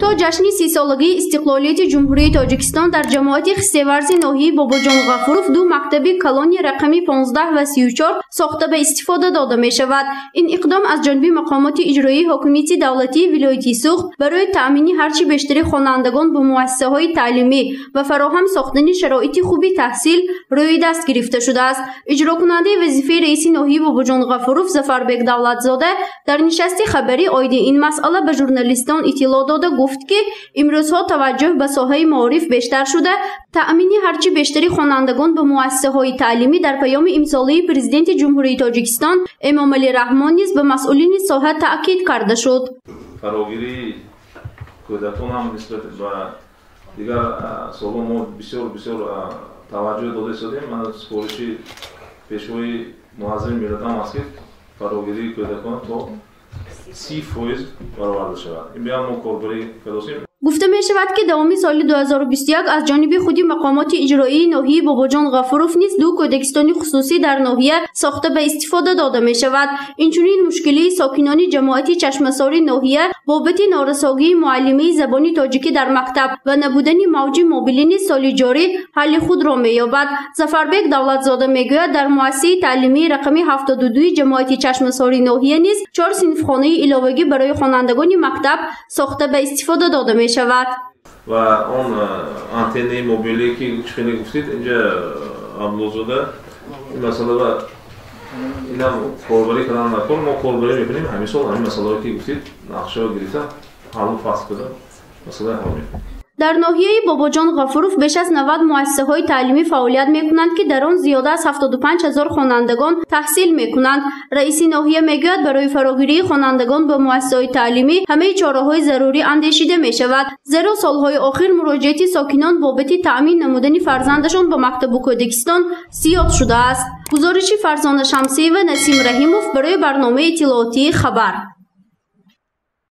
تو جشن 30 سالگی استقلالیت جمهوری تاجیکستان در جماعت خسته‌ورز ناحیه باباجان غفوروف دو مکتب کلانی رقمی 15 و 34 ساخته به استفاده داده می شود. این اقدام از جانب مقامات اجرایی حکومت دولتی ولایت سوخت برای تأمین هرچی بیشتر خوانندگان به مؤسسه‌های تعلیمی و فراهم ساختن شرایط خوبی تحصیل روی دست گرفته شده است. اجرا کننده وظیفه رئیس ناحیه باباجان غفوروف ظفربک دولتزاده در نشست خبری عاید این مسئله به ژورنالیستان اطلاع داده گفت که امروزها توجه به ساحه معارف بیشتر شده، تأمین هرچی بیشتری خوانندگان به مؤسسه‌های تعلیمی در پیام امساله پرزیدنت جمهوری تاجیکستان امامعلی رحمان نیز به مسئولین ساحه تاکید کرده شد. فراگیری کودکان هم نسبت به دیگر سالها ما بسیار توجه داده شدیم. من سپارشی پیشوای معظم ملت هم است که فراگیری کودکان تا 30% برآورده شود. این بیان ما کاربری کردیم. گفته می شود که دوام سال 2021 از جانب خود مقامات اجرایی ناحیه باباجان غفوروف نیز دو کودکستان خصوصی در ناحیه ساخته به استفاده داده می شود. اینچنین مشکلی ساکنان جماعت چشمسار ناحیه بابت نارسایی معلمی زبان تاجیکی در مکتب و نبودن موج موبیلین سال جاری حل خود را می یابد. ظفربک دولتزاده می گوید در مؤسسه تعلیمی رقم 72 جماعت چشمسار ناحیه نیز 4 صنفخانه علاوگی برای خوانندگان مکتب ساخته به استفاده داده می شود. و اون آنتن موبیلی که خیلی گفتید اینجا ابلوزاده این مسئله و اینا کاربری کردن نکن، ما کاربری میکنیم همین سال همین مسئله که گفتید نقشه گرفته حل فصل کردن مسئله حل میکنیم. در ناحیه باباجان غفوروف بیش از 90 مؤسسه‌های تعلیمی فعالیت می‌کنند که در آن زیاده از 75,000 خوانندگان تحصیل می‌کنند. رئیس ناحیه میگوید برای فراگیری خوانندگان به مؤسسه‌های تعلیمی همه چاره‌های ضروری اندیشیده می‌شود، زیرا سال‌های اخیر مراجعت ساکنان بابت تأمین نمودن فرزندشان به مکتب کودکستان زیاد شده است. گزارش فرزانه شمسی و نسیم رحیموف برای برنامه اطلاعاتی خبر.